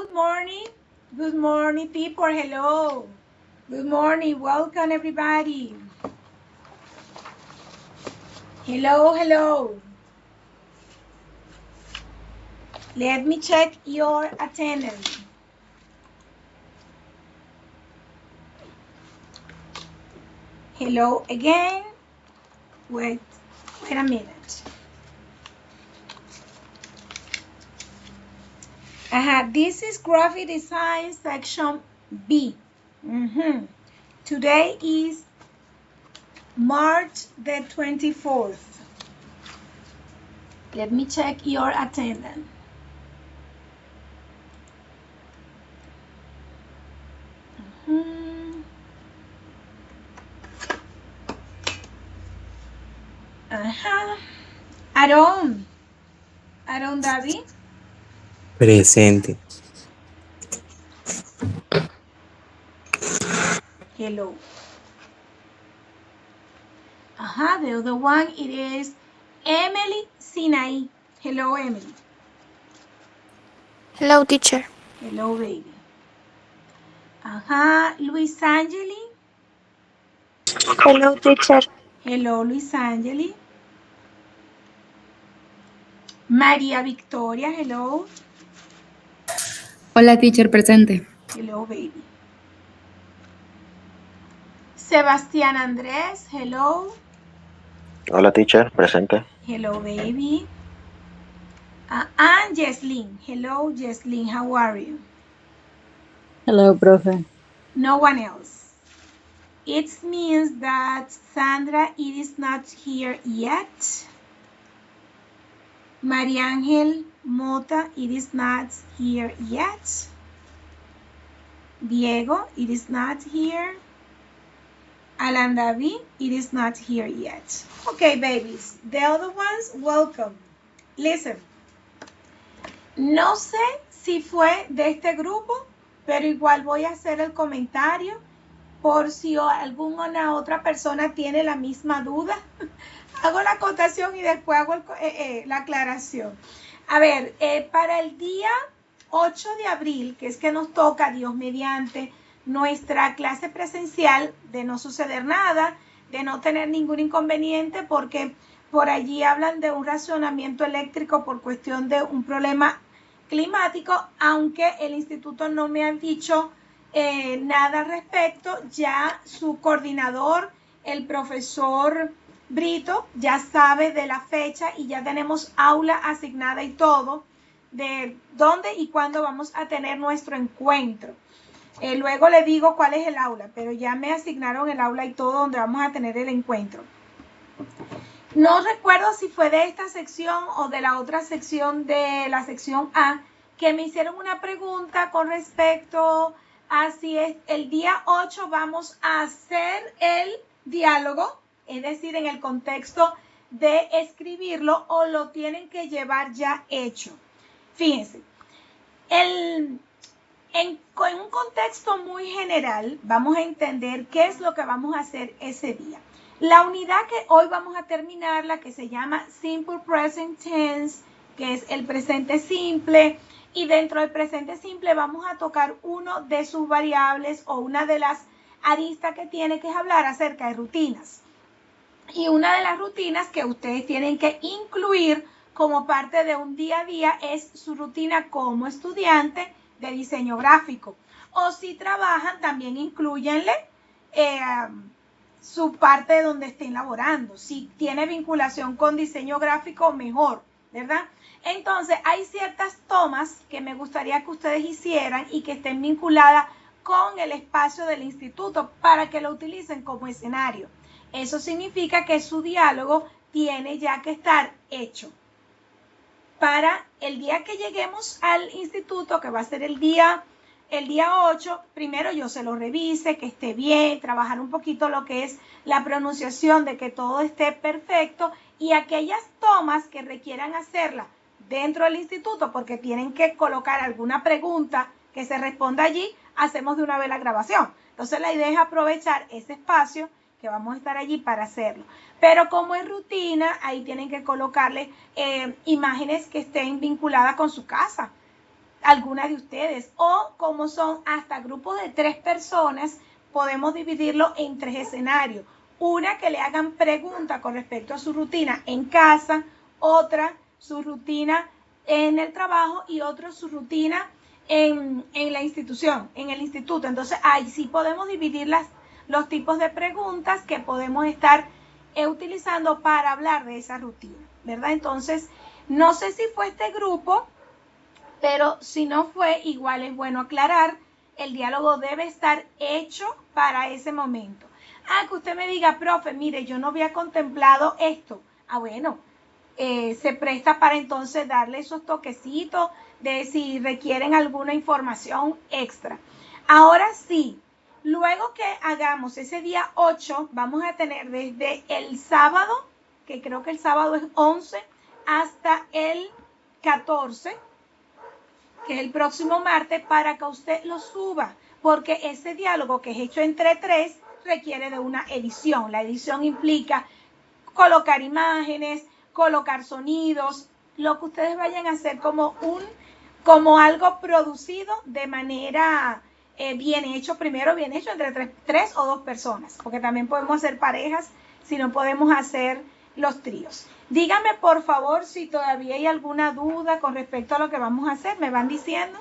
good morning. Good morning, people. Hello. Good morning. Welcome, everybody. Hello, hello. Let me check your attendance. Hello again. Wait a minute. This is graphic design section B. Today is March the 24th. Let me check your attendance. Aaron David. Presente. Hello. The other one, it is Emily Sinai. Hello, Emily. Hello, teacher. Hello, baby. Luis Angeli. Hello, teacher. Hello, Luis Angeli. María Victoria. Hello. Hola, teacher, presente. Hello, baby. Sebastián Andrés. Hello. Hola, teacher, presente. Hello, baby. And Jesslyn. Hello, Jesslyn. How are you? Hello, profe. No one else. It means that Sandra is not here yet. María Ángel Mota, it is not here yet. Diego, it is not here. Alan David, it is not here yet. Okay, babies, the other ones, welcome. Listen, no sé si fue de este grupo, pero igual voy a hacer el comentario por si alguna otra persona tiene la misma duda. Hago la acotación y después hago la aclaración. A ver, para el día 8 de abril, que es que nos toca, Dios mediante, nuestra clase presencial, de no suceder nada, de no tener ningún inconveniente, porque por allí hablan de un racionamiento eléctrico por cuestión de un problema climático, aunque el instituto no me ha dicho nada al respecto. Ya su coordinador, el profesor Brito, ya sabe de la fecha y ya tenemos aula asignada y todo, de dónde y cuándo vamos a tener nuestro encuentro. Luego le digo cuál es el aula, pero ya me asignaron el aula y todo donde vamos a tener el encuentro. No recuerdo si fue de esta sección o de la otra sección, de la sección A, que me hicieron una pregunta con respecto a si es el día 8 vamos a hacer el diálogo, es decir, en el contexto de escribirlo, o lo tienen que llevar ya hecho. Fíjense, en un contexto muy general, vamos a entender qué es lo que vamos a hacer ese día. La unidad que hoy vamos a terminar, la que se llama Simple Present Tense, que es el presente simple, y dentro del presente simple vamos a tocar uno de sus variables o una de las aristas que tiene, que es hablar acerca de rutinas. Y una de las rutinas que ustedes tienen que incluir como parte de un día a día es su rutina como estudiante de diseño gráfico. O si trabajan, también incluyenle su parte donde estén laborando. Si tiene vinculación con diseño gráfico, mejor, ¿verdad? Entonces, hay ciertas tomas que me gustaría que ustedes hicieran y que estén vinculadas con el espacio del instituto para que lo utilicen como escenario. Eso significa que su diálogo tiene ya que estar hecho. Para el día que lleguemos al instituto, que va a ser el día 8, primero yo se lo revise, que esté bien, trabajar un poquito lo que es la pronunciación, de que todo esté perfecto, y aquellas tomas que requieran hacerla dentro del instituto, porque tienen que colocar alguna pregunta que se responda allí, hacemos de una vez la grabación. Entonces la idea es aprovechar ese espacio que vamos a estar allí para hacerlo. Pero como es rutina, ahí tienen que colocarle imágenes que estén vinculadas con su casa. alguna de ustedes. O como son hasta grupos de 3 personas, podemos dividirlo en 3 escenarios. Una que le hagan preguntas con respecto a su rutina en casa, otra su rutina en el trabajo y otro su rutina en la institución, en el instituto. Entonces ahí sí podemos dividir los tipos de preguntas que podemos estar utilizando para hablar de esa rutina, ¿verdad? Entonces, no sé si fue este grupo, pero si no fue, igual es bueno aclarar, el diálogo debe estar hecho para ese momento. Que usted me diga, profe, mire, yo no había contemplado esto. Bueno, se presta para entonces darle esos toquecitos de si requieren alguna información extra. Ahora sí, luego que hagamos ese día 8, vamos a tener desde el sábado, que creo que el sábado es 11, hasta el 14, que es el próximo martes, para que usted lo suba, porque ese diálogo que es hecho entre 3 requiere de una edición. La edición implica colocar imágenes, colocar sonidos, lo que ustedes vayan a hacer como algo producido de manera bien hecho, primero bien hecho entre 3 o 2 personas, porque también podemos hacer parejas si no podemos hacer los tríos. Díganme por favor si todavía hay alguna duda con respecto a lo que vamos a hacer, me van diciendo.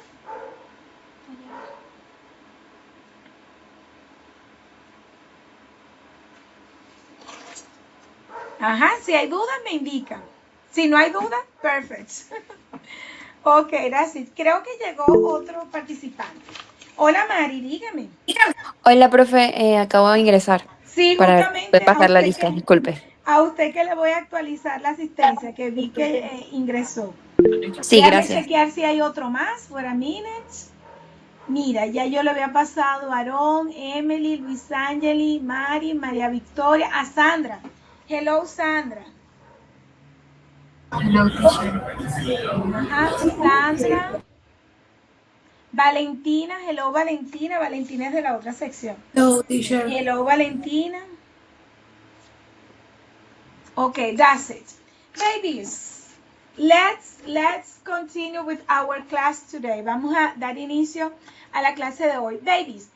Ajá, si hay dudas me indican. Si no hay duda, perfecto. Ok, gracias. Creo que llegó otro participante. Hola Mari, dígame. Hola, profe, acabo de ingresar Sí, para justamente pasar la lista, disculpe. a usted que le voy a actualizar la asistencia, que vi que ingresó. Sí, Déjame gracias. chequear si hay otro más, for a minute. Mira, ya yo le había pasado a Aarón, Emily, Luis Ángeli, Mari, María Victoria, a Sandra. Hello, Sandra. Hello, teacher. Ajá, Sandra. Valentina, hello Valentina. Valentina es de la otra sección. Hello, teacher. Hello Valentina. Okay, that's it. Babies, let's continue with our class today. Vamos a dar inicio a la clase de hoy. Babies,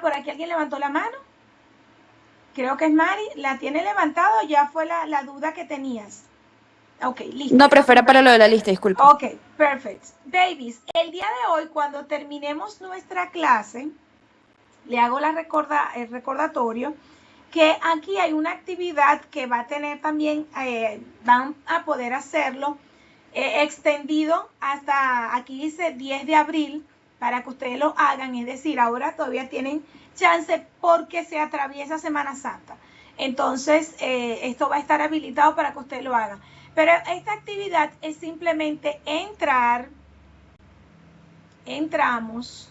por aquí alguien levantó la mano. Creo que es Mari. ¿La tiene levantada o ya fue la duda que tenías? Ok, listo. No, profe, era para lo de la lista, disculpe. Ok, perfect. Babies, el día de hoy, cuando terminemos nuestra clase, le hago el recordatorio que aquí hay una actividad que va a tener también, van a poder hacerlo extendido hasta, aquí dice 10 de abril, para que ustedes lo hagan, es decir, ahora todavía tienen chance porque se atraviesa Semana Santa. Entonces, esto va a estar habilitado para que ustedes lo hagan. Pero esta actividad es simplemente entramos,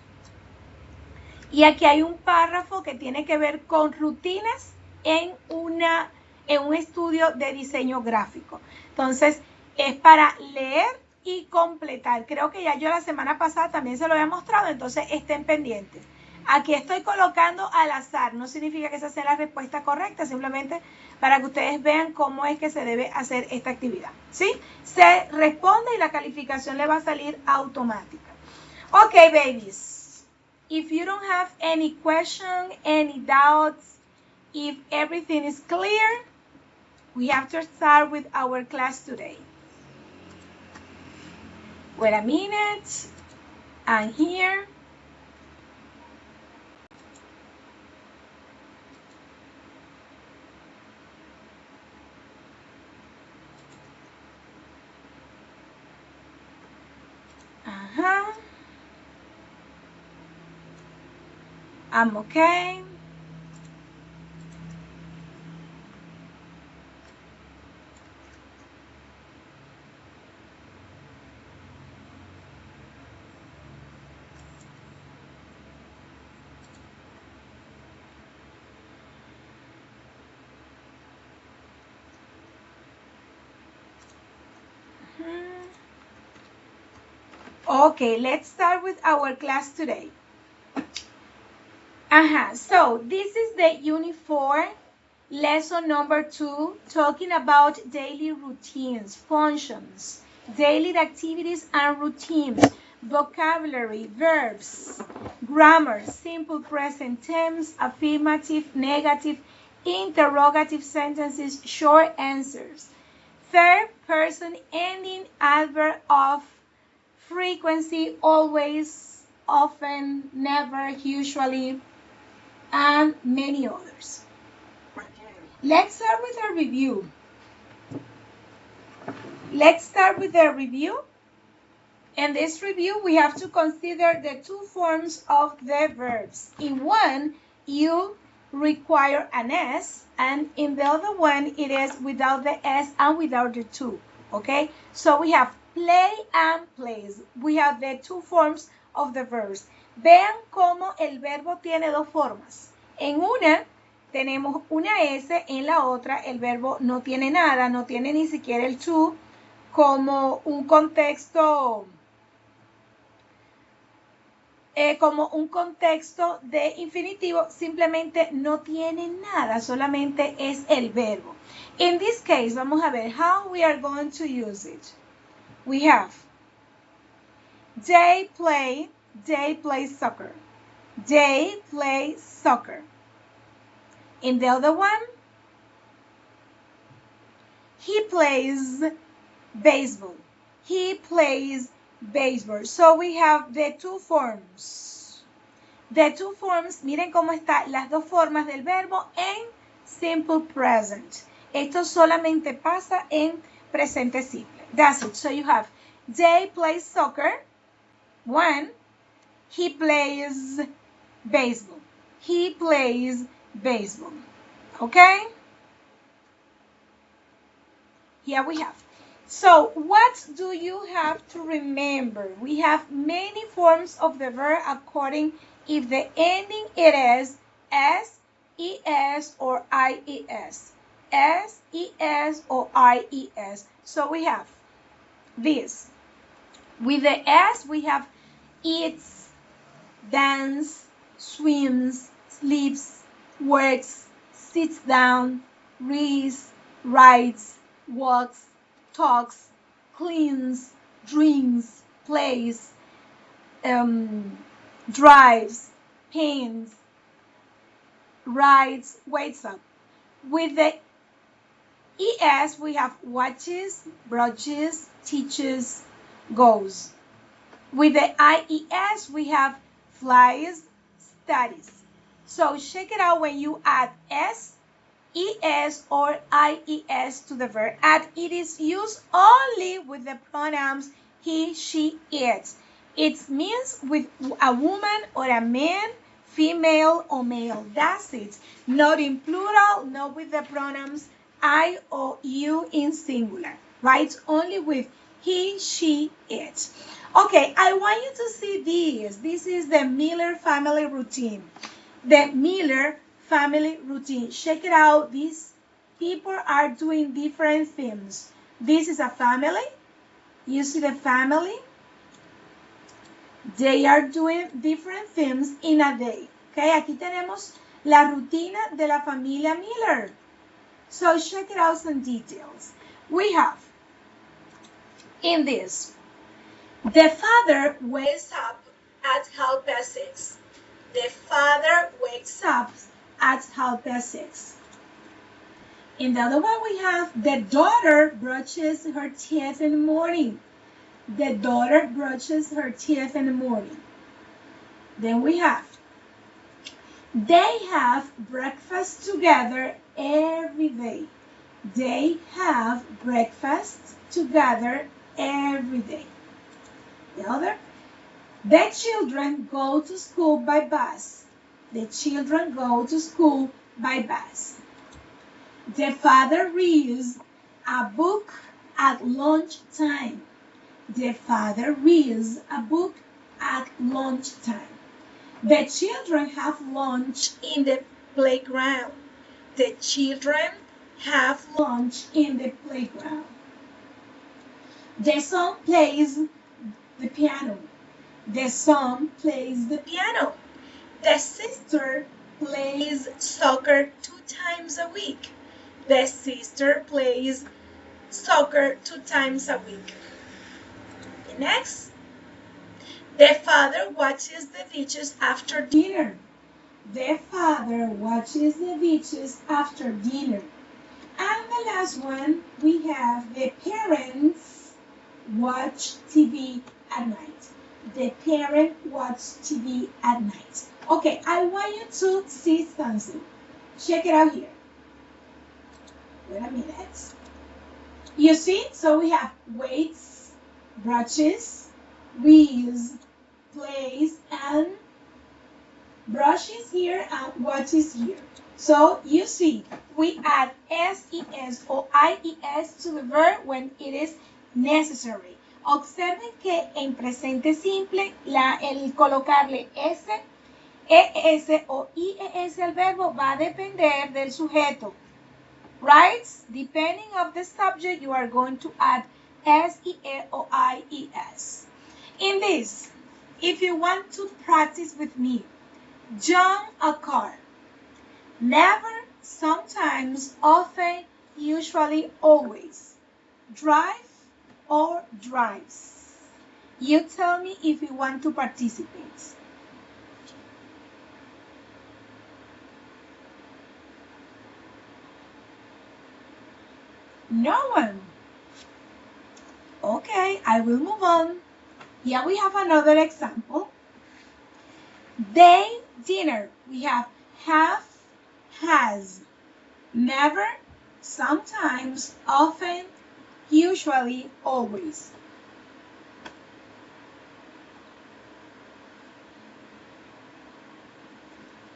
y aquí hay un párrafo que tiene que ver con rutinas en un estudio de diseño gráfico. Entonces, es para leer y completar. Creo que ya yo la semana pasada también se lo había mostrado, entonces estén pendientes. Aquí estoy colocando al azar, no significa que esa sea la respuesta correcta, simplemente para que ustedes vean cómo es que se debe hacer esta actividad, ¿sí? Se responde y la calificación le va a salir automática. Ok, babies. If you don't have any question, any doubts, if everything is clear, we have to start with our class today. Wait a minute. I'm here. I'm okay. Okay, let's start with our class today. So this is the Unit 4, lesson number 2, talking about daily routines, functions, daily activities and routines. vocabulary, verbs, grammar, simple present tense, affirmative, negative, interrogative sentences, short answers. Third person ending, adverb of frequency, always, often, never, usually, and many others. Let's start with a review. In this review, we have to consider the two forms of the verbs. In one, you require an S, and in the other one, it is without the S and without the to. Okay? So we have play and plays. We have the two forms of the verbs. Vean cómo el verbo tiene dos formas. En una, tenemos una S, en la otra, el verbo no tiene nada, no tiene ni siquiera el to, como un contexto de infinitivo, simplemente no tiene nada, solamente es el verbo. In this case, vamos a ver how we are going to use it. We have they play soccer. They play soccer. In the other one, he plays baseball. He plays baseball. So we have the two forms. The two forms, miren cómo están las dos formas del verbo en simple present. Esto solamente pasa en presente simple. That's it. So you have they play soccer. One, he plays baseball. He plays baseball. Okay? Here we have. So what do you have to remember? We have many forms of the verb according if the ending it is S, ES, or IES. S, ES, or IES. So we have this. With the S, we have eats, dance, swims, sleeps, works, sits down, reads, writes, walks, talks, cleans, drinks, plays, drives, paints, rides, wakes up. With the ES, we have watches, brushes, teaches, goes. With the IES, we have flies, studies. So check it out when you add S, ES, or IES to the verb. And it is used only with the pronouns he, she, it. It means with a woman or a man, female or male. That's it. Not in plural, not with the pronouns I or you in singular. Right? Only with he, she, it. Okay, I want you to see this. This is the Miller family routine. The Miller family routine. Check it out. These people are doing different things. This is a family. You see the family? They are doing different things in a day. Okay, aquí tenemos la rutina de la familia Miller. So check it out some details. We have in this, the father wakes up at 6:30. The father wakes up at 6:30. In the other one we have the daughter brushes her teeth in the morning. The daughter brushes her teeth in the morning. Then we have they have breakfast together every day. They have breakfast together every day. The other, the children go to school by bus. The children go to school by bus. The father reads a book at lunchtime. The father reads a book at lunchtime. The children have lunch in the playground. The children have lunch in the playground. The son plays the piano. The son plays the piano. The sister plays soccer 2 times a week. The sister plays soccer 2 times a week. Next, The father watches the dishes after dinner. The father watches the dishes after dinner. And the last one, we have the parents watch TV at night. The parent watch TV at night. Okay, I want you to see something. Check it out here. Wait a minute. You see? So we have weights, brushes, wheels, plates, and brushes here and watches here. So you see, we add SES or IES to the verb when it is necessary. Observen que en presente simple el colocarle S, ES o IES al verbo va a depender del sujeto. Right? Depending of the subject, you are going to add SES or IES. In this, if you want to practice with me, jump a car. Never, sometimes, often, usually, always. Drive or drives. You tell me if you want to participate. No one. Okay, I will move on. Here we have another example. Day, dinner. We have, has. Never, sometimes, often, usually, always.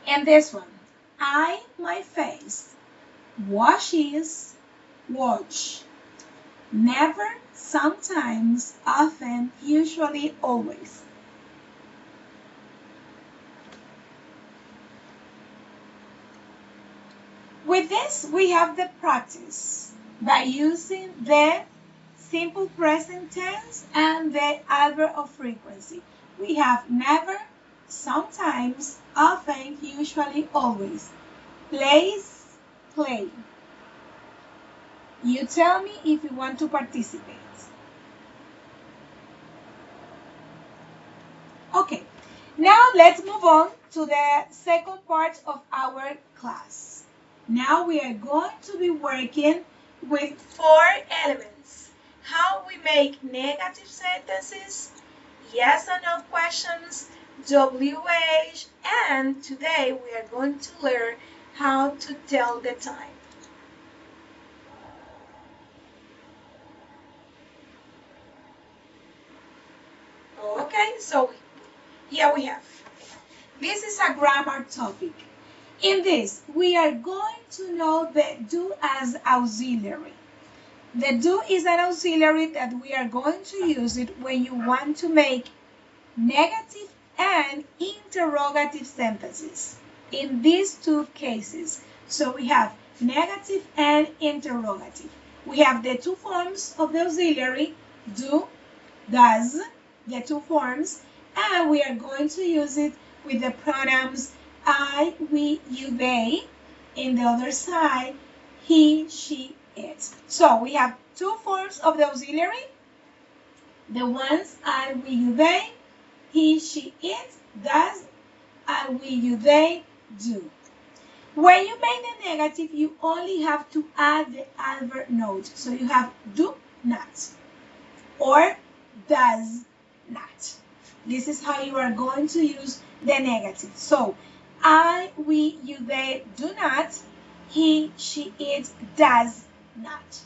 And this one, I, my face. Washes, watch. Never, sometimes, often, usually, always. With this, we have the practice by using the simple present tense and the adverb of frequency. We have never, sometimes, often, usually, always. Plays, play. You tell me if you want to participate. Okay, now let's move on to the second part of our class. Now we are going to be working with 4 elements. How we make negative sentences, yes or no questions, WH, and today we are going to learn how to tell the time. Okay, so here we have. This is a grammar topic. In this, we are going to know the do as auxiliary. The do is an auxiliary that we are going to use it when you want to make negative and interrogative sentences. In these 2 cases, so we have negative and interrogative. We have the 2 forms of the auxiliary, do, does, the 2 forms, and we are going to use it with the pronouns I, we, you, they. In the other side, he, she, it. So we have 2 forms of the auxiliary. The ones I, we, you, they, he, she, it, does, I, we, you, they, do. When you make the negative, you only have to add the adverb note. So you have do not or does not. This is how you are going to use the negative. So I, we, you, they do not. He, she, it does not.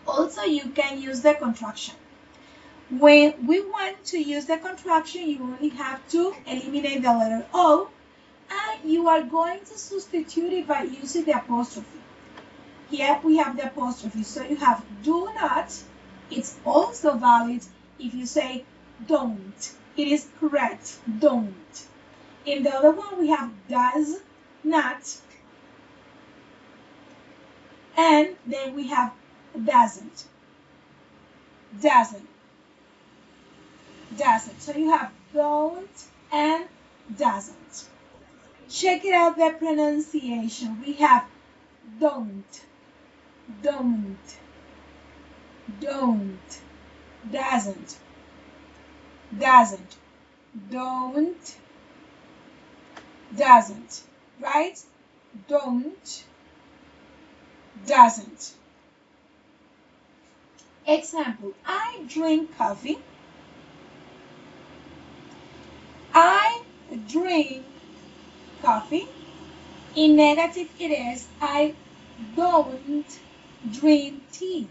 Also, you can use the contraction. When we want to use the contraction, you only have to eliminate the letter O, and you are going to substitute it by using the apostrophe. Here we have the apostrophe. So you have do not. It's also valid if you say don't. It is correct, don't. In the other one, we have does not. And then we have doesn't. Doesn't. Doesn't. So you have don't and doesn't. Check it out, the pronunciation. We have don't, don't, don't, doesn't, doesn't, don't, doesn't, right? Don't, doesn't. Example, I drink coffee. I drink coffee. In negative it is I don't drink tea.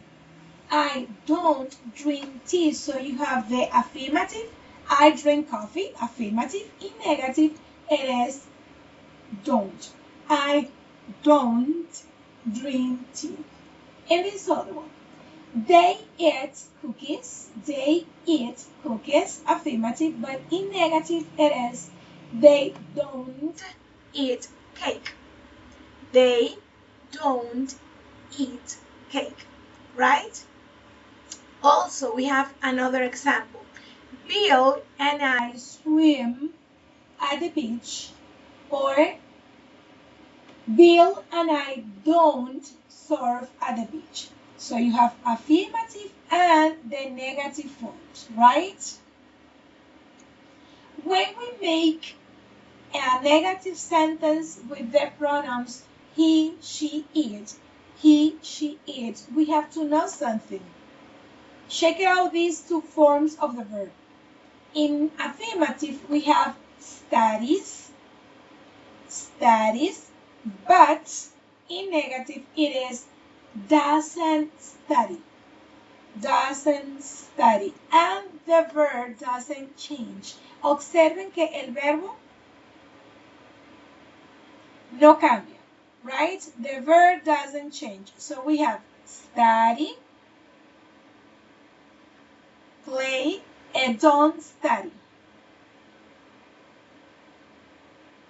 I don't drink tea. So you have the affirmative, I drink coffee, affirmative. In negative it is don't. I don't drink tea. And this other one. They eat cookies. They eat cookies, affirmative, but in negative it is they don't eat cake. They don't eat cake, right? Also, we have another example. Bill and I swim at the beach, or Bill and I don't surf at the beach. So you have affirmative and the negative forms, right? When we make a negative sentence with the pronouns he, she, it, we have to know something. Check out these two forms of the verb. In affirmative, we have studies, but in negative, it is doesn't study, and the verb doesn't change. Observen que el verbo no cambia, right? The verb doesn't change. So we have study, play, and don't study.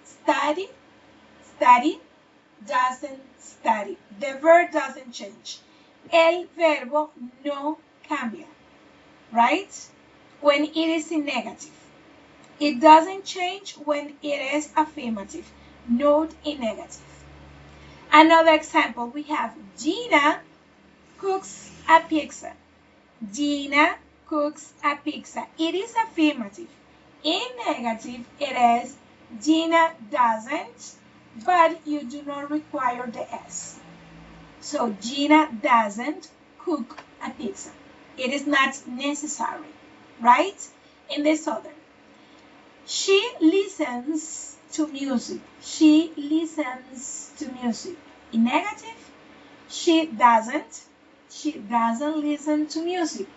Study, doesn't study. The verb doesn't change. El verbo no cambia, right? When it is in negative. It doesn't change when it is affirmative. Note in negative. Another example, we have Gina cooks a pizza. Gina cooks a pizza. It is affirmative. In negative, it is Gina doesn't, but you do not require the S. So Gina doesn't cook a pizza. It is not necessary, right? In this other, she listens to music. She listens to music. In negative, she doesn't listen to music.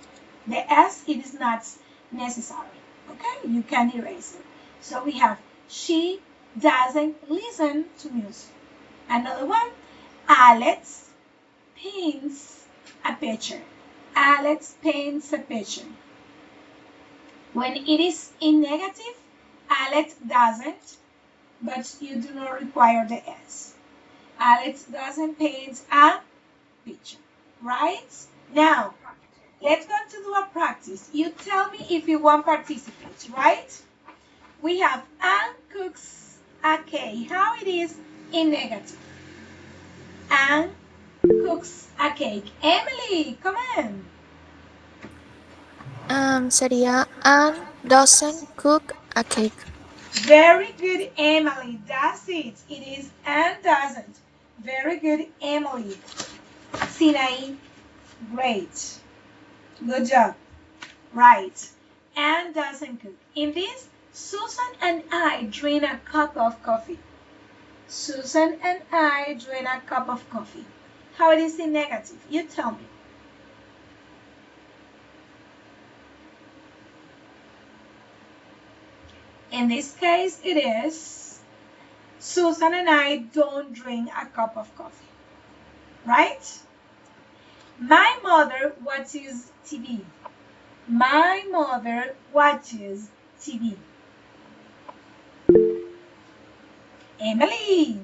The S, it is not necessary. Okay, you can erase it. So we have she doesn't listen to music. Another one, Alex paints a picture. Alex paints a picture. When it is in negative, Alex doesn't, but you do not require the S. Alex doesn't paint a picture, right? Now, let's go to do a practice. You tell me if you want participants, right? We have Anne cooks a cake. How it is in negative? Anne cooks a cake. Emily, come on. Sería Anne doesn't cook a cake. Very good, Emily. That's it. It is Anne doesn't. Very good, Emily. Sinai, great. Good job. Right. Anne doesn't cook. In this, Susan and I drink a cup of coffee. Susan and I drink a cup of coffee. How it is in negative? You tell me. In this case, it is Susan and I don't drink a cup of coffee. Right? My mother watches TV. My mother watches TV. Emily.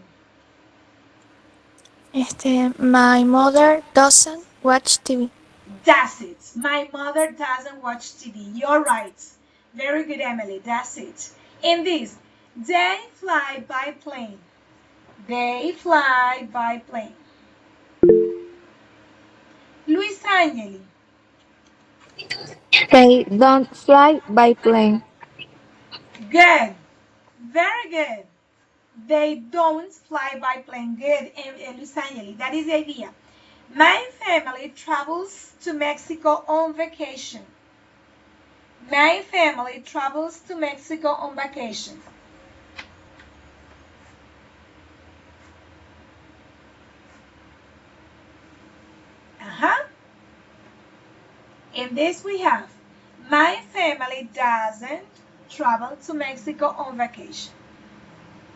My mother doesn't watch TV. That's it. My mother doesn't watch TV. You're right. Very good, Emily. That's it. In this, they fly by plane. They fly by plane. Luis Angeli. They don't fly by plane. Good. Very good. They don't fly by plane. Good, Los Angeles. That is the idea. My family travels to Mexico on vacation. My family travels to Mexico on vacation. In this we have, my family doesn't travel to Mexico on vacation.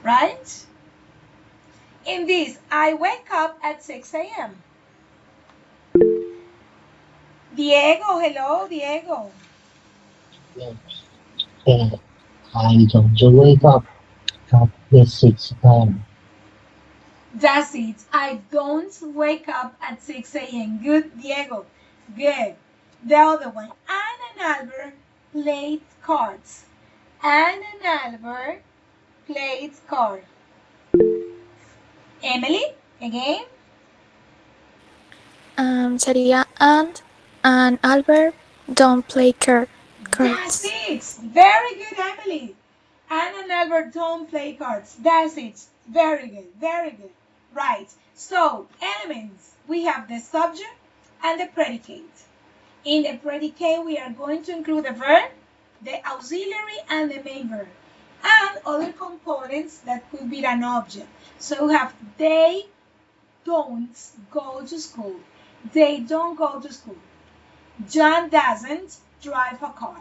Right? In this, I wake up at 6 a.m. Diego, hello, Diego. Yes. I don't wake up at 6 a.m. That's it. I don't wake up at 6 a.m. Good, Diego. Good. The other one. Anna and Albert played cards. Anna and Albert played cards. Emily, again. Sería and Albert don't play cards. That's it. Very good, Emily. Anna and Albert don't play cards. That's it. Very good. Very good. Right. So, elements. We have the subject and the predicate. In the predicate, we are going to include the verb, the auxiliary, and the main verb, and other components that could be an object. So we have they don't go to school. They don't go to school. John doesn't drive a car.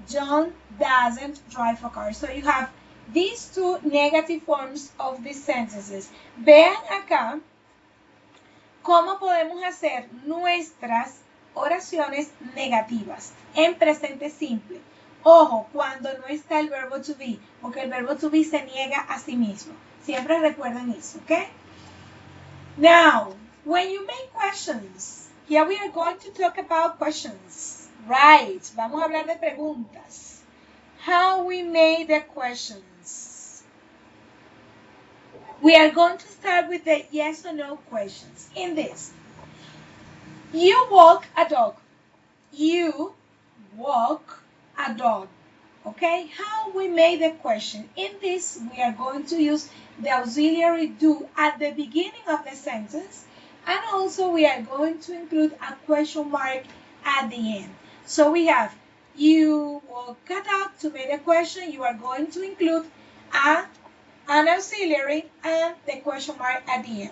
John doesn't drive a car. So you have these two negative forms of these sentences. Vean acá cómo podemos hacer nuestras oraciones negativas en presente simple. Ojo, cuando no está el verbo to be, porque el verbo to be se niega a sí mismo. Siempre recuerden eso, ¿ok? Now, when you make questions, here we are going to talk about questions. Right, vamos a hablar de preguntas. How we made the questions. We are going to start with the yes or no questions. In this, you walk a dog. You walk a dog. Okay, how we made the question. In this, we are going to use the auxiliary do at the beginning of the sentence, and also we are going to include a question mark at the end. So we have, you walk a dog. To make the question, you are going to include an auxiliary and the question mark at the end.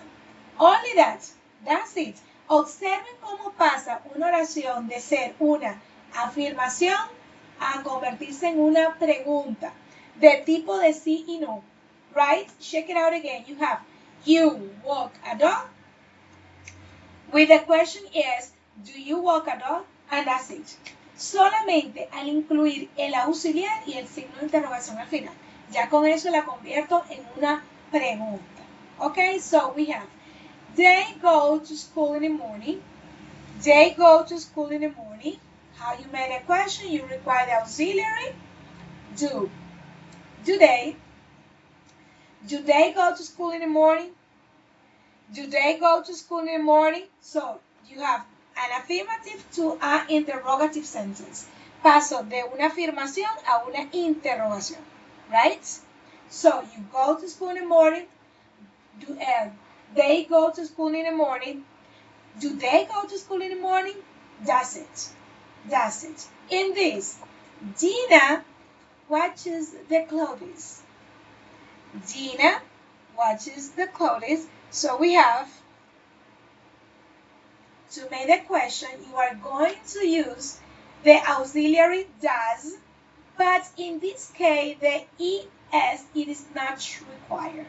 Only that. That's it. Observen cómo pasa una oración de ser una afirmación a convertirse en una pregunta de tipo de sí y no. Right? Check it out again. You have, you walk a dog. With the question is, do you walk a dog? And that's it. Solamente al incluir el auxiliar y el signo de interrogación al final. Ya con eso la convierto en una pregunta. Okay, so we have, they go to school in the morning. They go to school in the morning. How you made a question, you require the auxiliary, do. Do they? Do they go to school in the morning? Do they go to school in the morning? So you have an affirmative to an interrogative sentence. Paso de una afirmación a una interrogación. Right? So you go to school in the morning. Do they go to school in the morning? Do they go to school in the morning? That's it. That's it. In this, Gina watches the clothes. Gina watches the clothes. So we have, to make the question, you are going to use the auxiliary does, but in this case, the es, it is not required.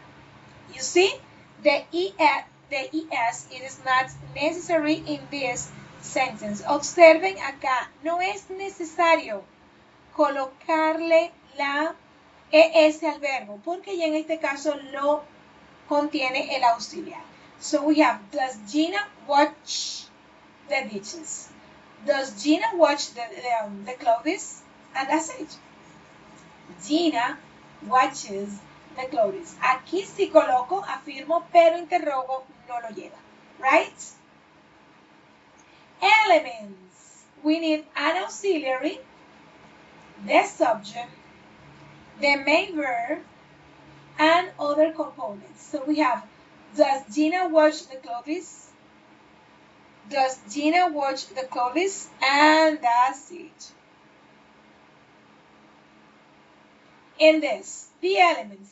You see, the es, it is not necessary in this sentence. Observen acá, no es necesario colocarle la es al verbo, porque ya en este caso lo contiene el auxiliar. So we have, does Gina watch the dishes? Does Gina watch the clothes? And that's it. Gina watches the clothes. Aquí sí coloco, afirmo, pero interrogo, no lo lleva. Right? Elements. we need an auxiliary, the subject, the main verb, and other components. So we have, does Gina watch the clothes? Does Gina watch the clothes? And that's it. In this, the elements,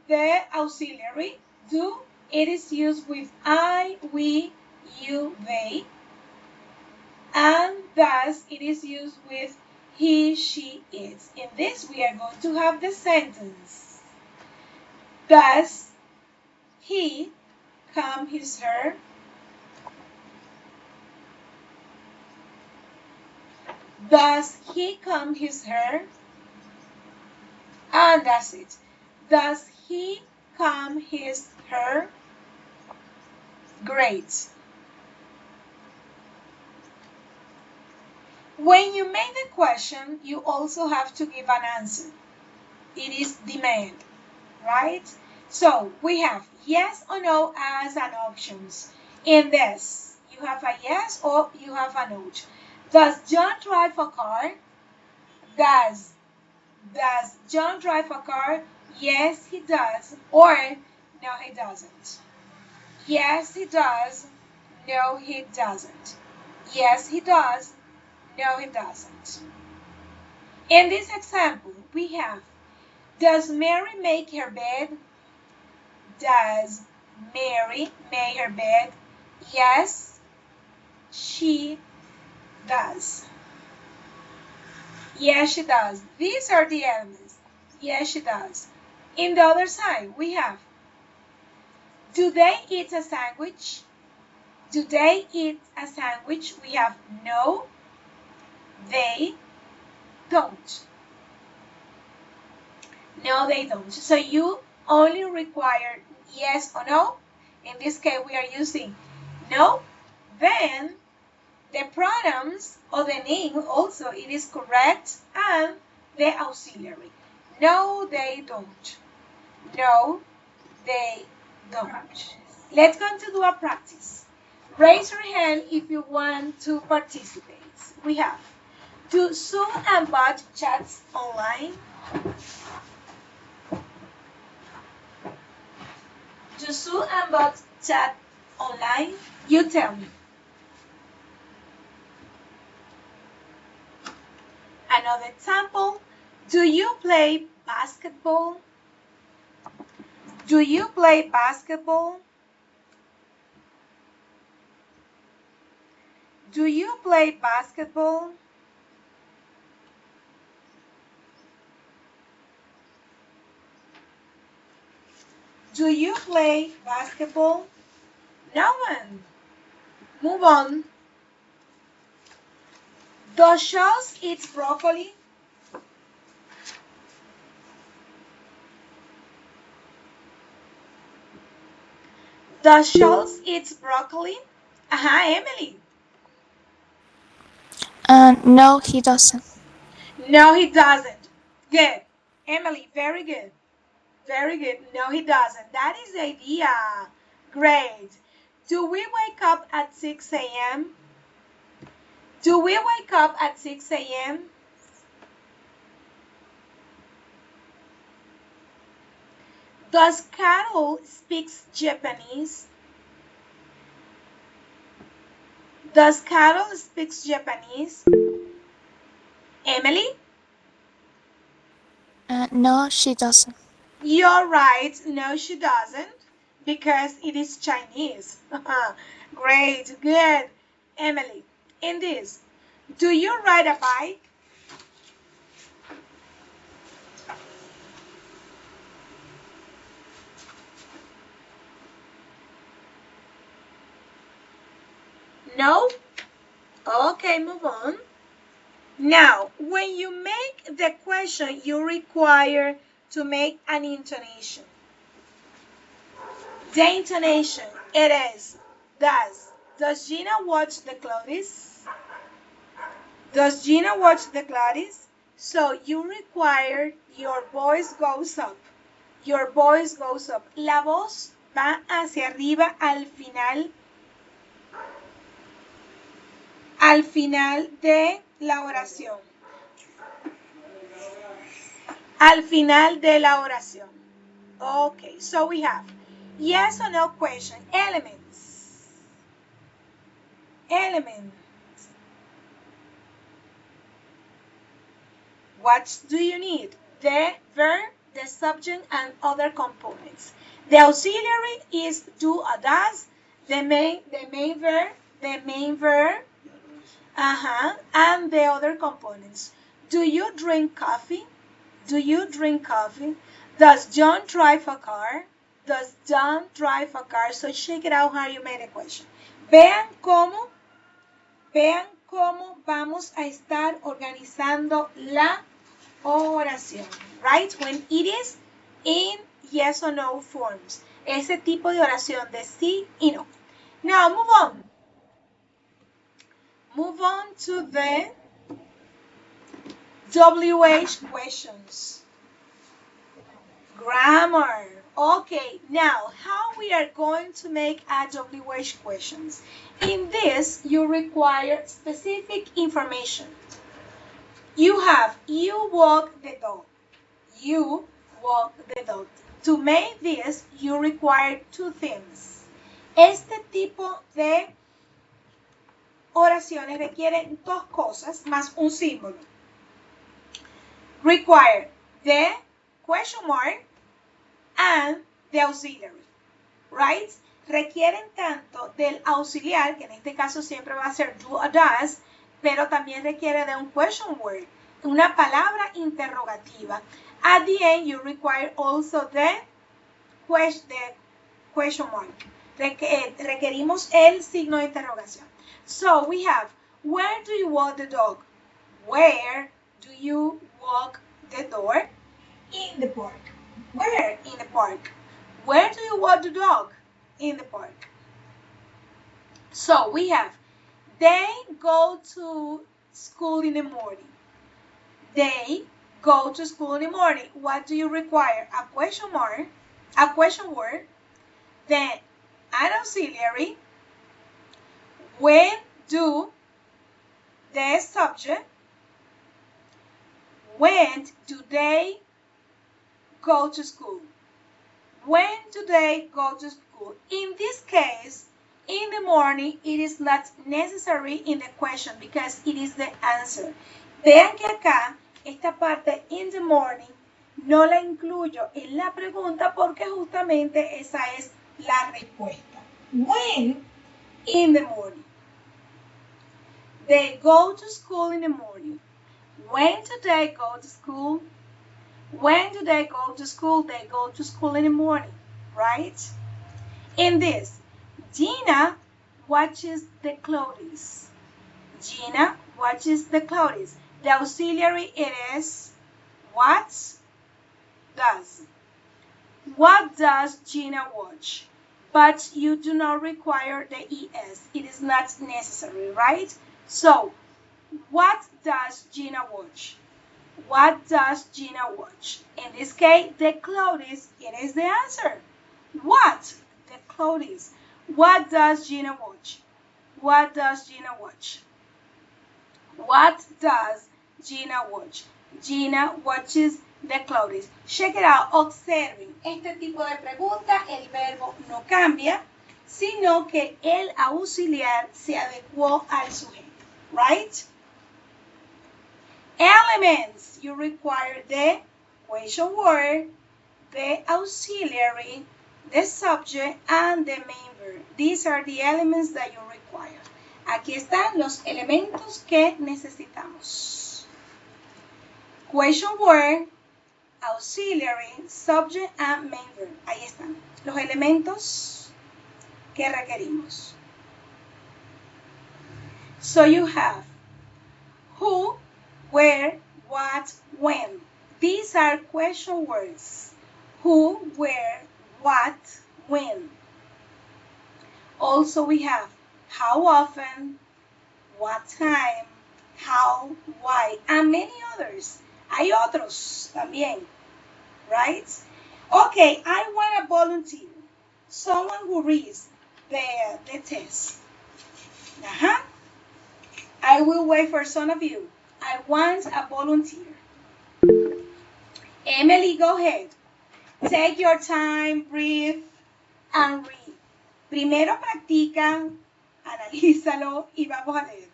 the auxiliary, do, it is used with I, we, you, they, and thus it is used with he, she, it. In this, we are going to have the sentence. Does he comb his hair? Does he comb his hair? And that's it. Does he comb his hair? Great. When you make the question, you also have to give an answer. It is demand, right? So we have yes or no as an options. In this, you have a yes or you have a no. Does John drive a car? Does John drive a car? Yes, he does. Or no, he doesn't. Yes, he does. No, he doesn't. Yes, he does. No, he doesn't. In this example, we have, does Mary make her bed? Does Mary make her bed? Yes, she does. Yes, she does. These are the elements. Yes, she does. In the other side, we have, do they eat a sandwich? Do they eat a sandwich? We have no, they don't. No, they don't. So you only require yes or no. In this case, we are using no. Then the pronouns or the name also, it is correct, and the auxiliary. No, they don't. No, they don't. Let's go to do a practice. Raise your hand if you want to participate. We have, do Sue and Bud chats online? Do Sue and Bud chat online? You tell me. Another example, do you play basketball? Do you play basketball? Do you play basketball? Do you play basketball? No one. Move on. Does Charles eat broccoli? Does Charles eat broccoli? Emily. No, he doesn't. No, he doesn't. Good. Emily, very good. Very good. No, he doesn't. That is the idea. Great. Do we wake up at 6 a.m.? Do we wake up at 6 a.m.? Does Carol speak Japanese? Does Carol speak Japanese? Emily? No, she doesn't. You're right. No, she doesn't, because it is Chinese. Great. Good. Emily, in this, do you ride a bike? No? Okay, move on. Now, when you make the question, you require to make an intonation. The intonation, it is, does Gina watch the clothes? Does Gina watch the clothes? So you require your voice goes up. Your voice goes up. La voz va hacia arriba al final al final de la oración. Al final de la oración. Okay, so we have yes or no question. Elements. Element. What do you need? The verb, the subject, and other components. The auxiliary is do or does. The main verb, and the other components. Do you drink coffee? Do you drink coffee? Does John drive a car? Does John drive a car? So check it out how you made a question. Vean cómo vamos a estar organizando la oración, right? When it is in yes or no forms. Ese tipo de oración de sí y no. Now move on. Move on to the WH questions. Grammar. Okay, now how we are going to make a WH questions. In this, you require specific information. You have, you walk the dog. You walk the dog. To make this, you require two things. Este tipo de oraciones requieren dos cosas más un símbolo. Require the question mark and the auxiliary, right? Requieren tanto del auxiliar, que en este caso siempre va a ser do or does, pero también requiere de un question word, una palabra interrogativa. At the end, you require also the question mark. Requerimos el signo de interrogación. So we have, where do you walk the dog? Where do you walk the dog? In the park. Where? In the park. Where do you walk the dog? In the park. So we have, they go to school in the morning. They go to school in the morning. What do you require? A question mark, a question word, then an auxiliary. When do the subject? When do they go to school? When do they go to school? In this case, in the morning, it is not necessary in the question because it is the answer. Vean que acá, esta parte in the morning, no la incluyo en la pregunta porque justamente esa es la respuesta. When? In the morning. They go to school in the morning. When do they go to school? When do they go to school? They go to school in the morning, right? In this, Gina watches the clothes. Gina watches the clothes. The auxiliary it is what does. What does Gina watch? But you do not require the ES. It is not necessary, right? So, what does Gina watch? What does Gina watch? In this case, the clothes, it is the answer. What? The clothes. What does Gina watch? What does Gina watch? What does Gina watch? Gina watches the clothes. Check it out. Observen. Este tipo de pregunta, el verbo no cambia, sino que el auxiliar se adecuó al sujeto. Right? Elements. You require the question word, the auxiliary, the subject, and the main verb. These are the elements that you require. Aquí están los elementos que necesitamos. Question word, auxiliary, subject, and main verb. Ahí están los elementos que requerimos. So you have who, where, what, when. These are question words. Who, where, what, when. Also we have how often, what time, how, why, and many others. Hay otros también, right? Okay, I want a volunteer. Someone who reads the test. I will wait for some of you. I want a volunteer. Emily, go ahead. Take your time, breathe, and read. Primero practica, analízalo y vamos a leer.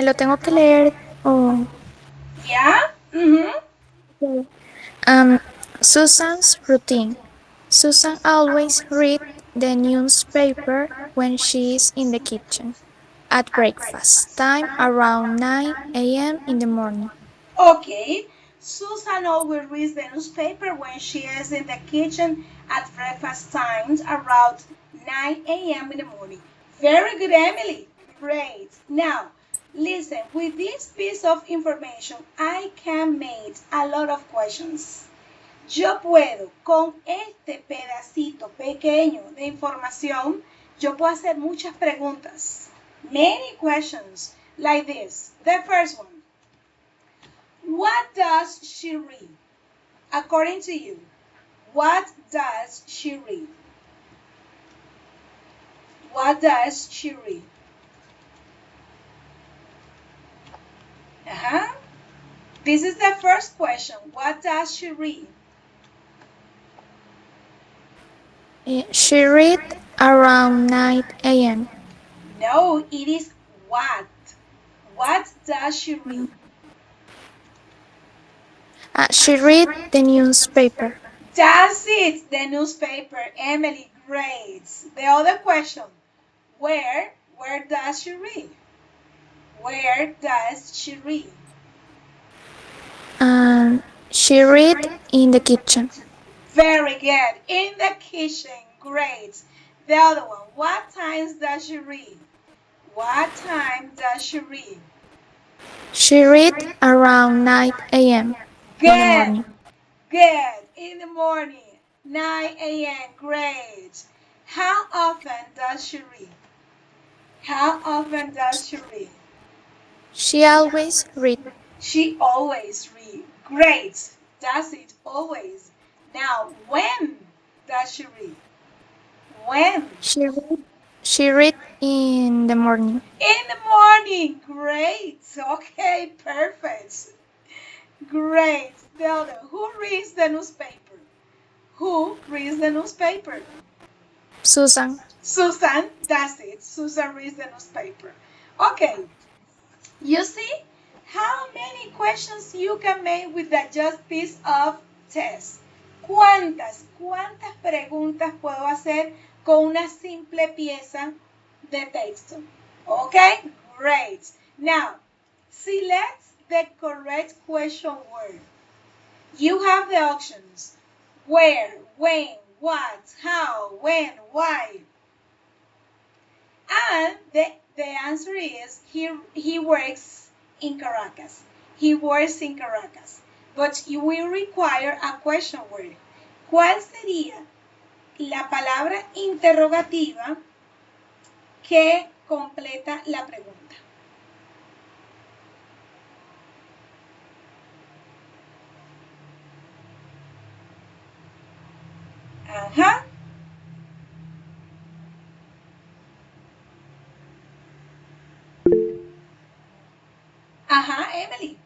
Lo tengo que leer. ¿Ya? Susan's routine. Susan always reads the newspaper when she is in the kitchen at breakfast time around 9 a.m. in the morning. Okay. Susan always reads the newspaper when she is in the kitchen at breakfast times around 9 a.m. in the morning. Very good, Emily. Great. Now, listen, with this piece of information, I can make a lot of questions. Yo puedo, con este pedacito pequeño de información, yo puedo hacer muchas preguntas. Many questions like this. The first one. What does she read? According to you, what does she read? What does she read? This is the first question. What does she read? She read around 9 a.m. No, it is what. What does she read? She read the newspaper. That's it, the newspaper. Emily, great. The other question, where does she read? Where does she read? She read in the kitchen. Very good. In the kitchen. Great. The other one. What times does she read? What time does she read? She read around 9 a.m. Good. Good. In the morning. 9 a.m. Great. How often does she read? How often does she read? She always read. She always read. Great. That's it. Always. Now, when does she read? When? She read in the morning. In the morning. Great. Okay, perfect. Great. The other. Who reads the newspaper? Who reads the newspaper? Susan. Susan. That's it. Susan reads the newspaper. Okay. You see how many questions you can make with that just piece of test. ¿Cuántas preguntas puedo hacer con una simple pieza de texto? Okay, great. Now, select the correct question word. You have the options. Where, when, what, how, when, why. And the answer is he works in Caracas. He works in Caracas. But you will require a question word. ¿Cuál sería la palabra interrogativa que completa la pregunta? Ajá. Ajá, Emily.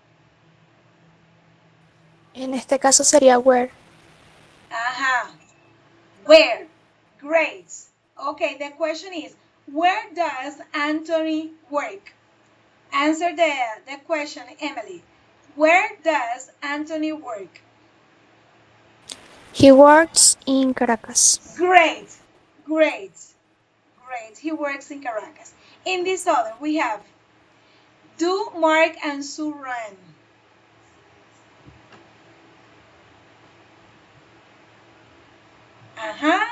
En este caso sería where. Ajá. Where? Great. Okay, the question is, where does Anthony work? Answer the question, Emily. Where does Anthony work? He works in Caracas. Great. Great. Great. He works in Caracas. In this other, we have, do Mark and Sue run? Ajá.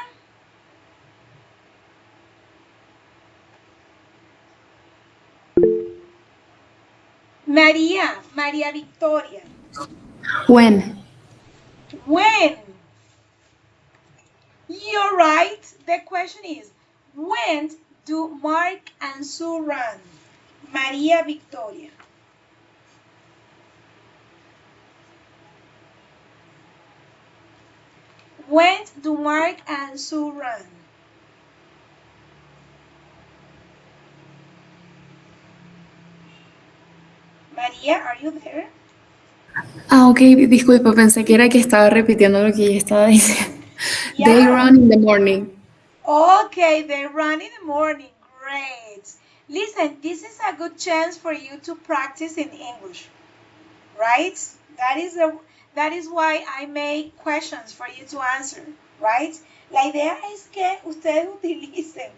María Victoria. When? When? right. The question is, when do Mark and Sue run? Maria Victoria. When do Mark and Sue run? María, are you there? Ah, ok, disculpa, pensé que era que estaba repitiendo lo que ella estaba diciendo. They Yeah. run in the morning. Okay, they run in the morning. Great. Listen, this is a good chance for you to practice in English, right? That is why I make questions for you to answer, right? La idea es que ustedes utilicen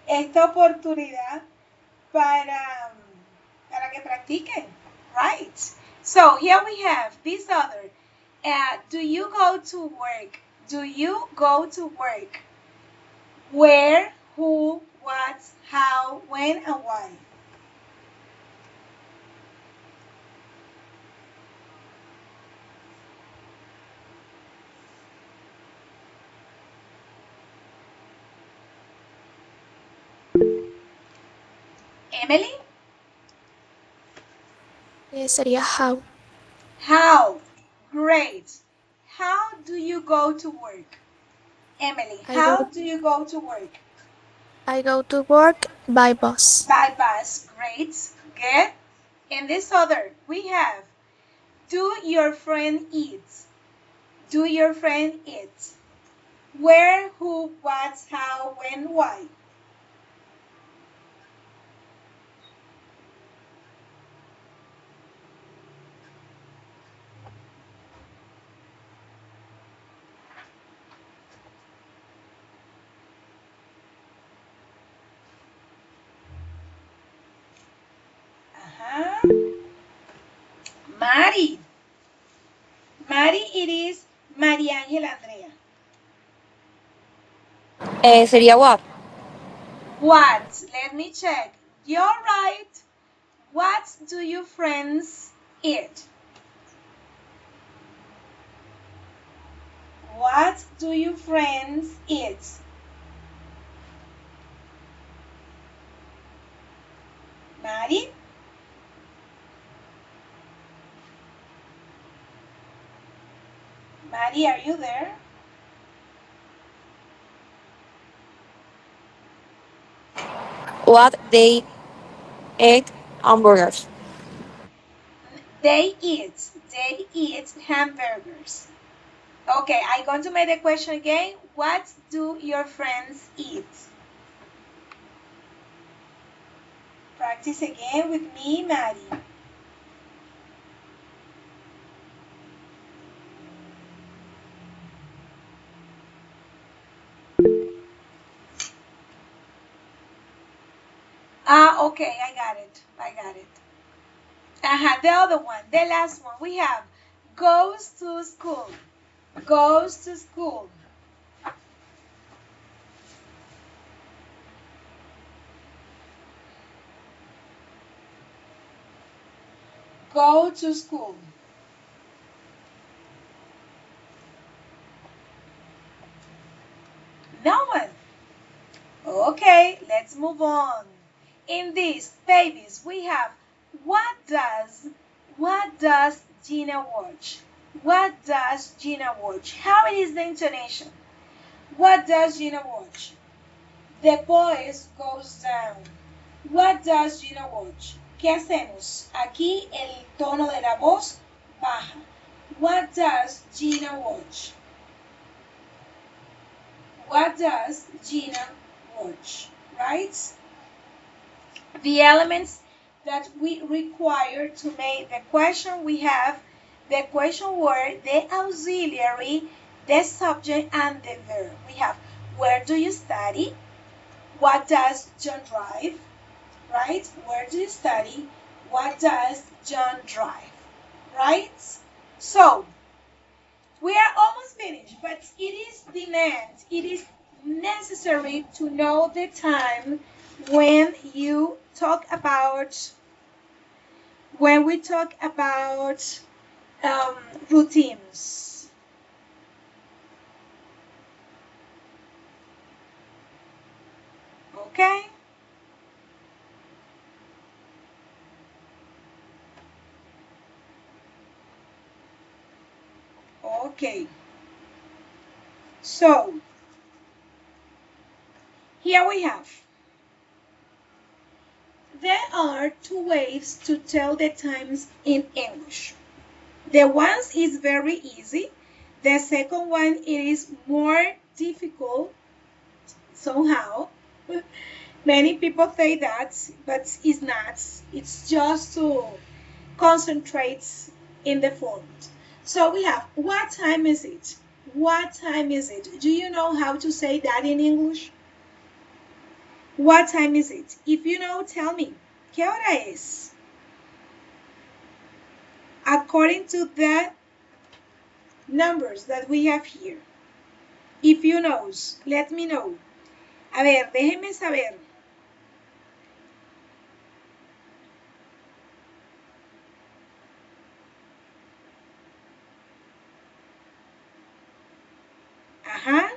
esta oportunidad para que practiquen, right? So here we have this other. Do you go to work? Do you go to work? Where, who, what, how, when, and why. Emily? Sería how. How? Great. How do you go to work? Emily, how do you go to work? I go to work by bus. By bus. Great. Good. And this other, we have, do your friend eat? Do your friend eat? Where, who, what, how, when, why? Mari. Mari, it is María Ángela Andrea. Sería what? What? Let me check. You're right. What do your friends eat? What do your friends eat? Mari? Mari, are you there? What they eat hamburgers. They eat hamburgers. Okay, I'm going to make the question again. What do your friends eat? Practice again with me, Mari. Okay, I got it. The other one, the last one, we have goes to school. Goes to school. Go to school. No one. Okay, let's move on. In this, babies, we have what does Gina watch? What does Gina watch? How it is the intonation? What does Gina watch? The voice goes down. What does Gina watch? ¿Qué hacemos? Aquí el tono de la voz baja. What does Gina watch? What does Gina watch? Right? The elements that we require to make the question, we have the question word, the auxiliary, the subject, and the verb. We have where do you study? What does John drive? Right? Where do you study? What does John drive? Right? So, we are almost finished, but it is demand. It is necessary to know the time when we talk about routines. Okay? Okay. So, here we have. There are two ways to tell the times in English. The one is very easy. The second one it is more difficult somehow. Many people say that, but it's not. It's just to concentrate in the form. So we have, what time is it? What time is it? Do you know how to say that in English? What time is it? If you know, tell me. ¿Qué hora es? According to the numbers that we have here. If you know, let me know. A ver, déjenme saber. Ajá.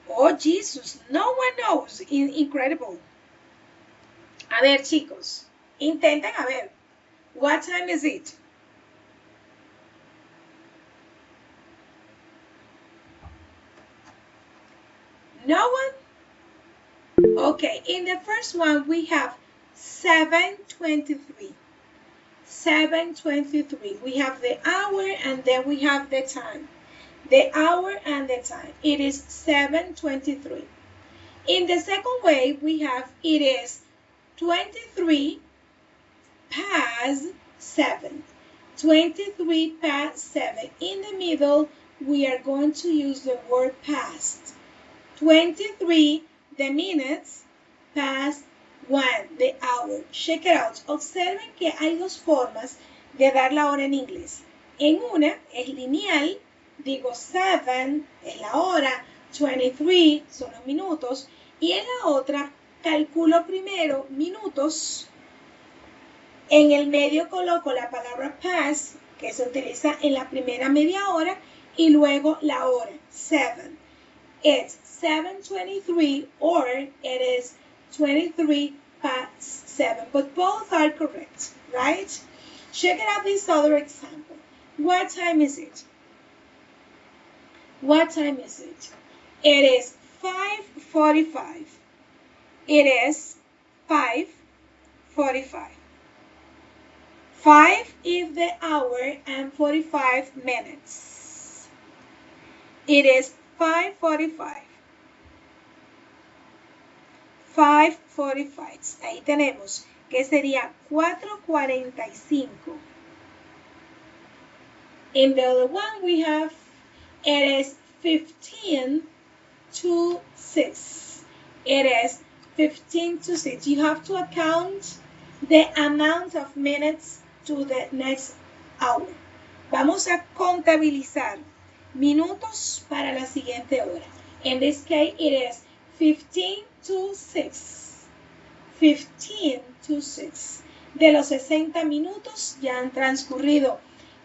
Oh, Jesus, no one knows. Incredible. A ver, chicos, intenten a ver. What time is it? No one? Okay, in the first one we have 7:23. 7:23. We have the hour and then we have the time. The hour and the time. It is 7:23. In the second way, we have it is 23 past 7. 23 past 7. In the middle, we are going to use the word past. 23, the minutes, past 1, the hour. Check it out. Observen que hay dos formas de dar la hora en inglés. En una es lineal, digo 7 es la hora, 23 son los minutos, y en la otra calculo primero minutos, en el medio coloco la palabra past, que se utiliza en la primera media hora, y luego la hora, 7. It's 7:23 or it is 23 past 7, but both are correct, right? Check it out this other example. What time is it? What time is it? It is 5:45. It is 5:45. 5 is the hour and 45 minutes. It is 5:45. 5:45. Ahí tenemos que sería 4:45. In the other one we have it is 15 to 6. It is 15 to 6. You have to account the amount of minutes to the next hour. Vamos a contabilizar minutos para la siguiente hora. In this case, it is 15 to 6. 15 to 6. De los 60 minutos ya han transcurrido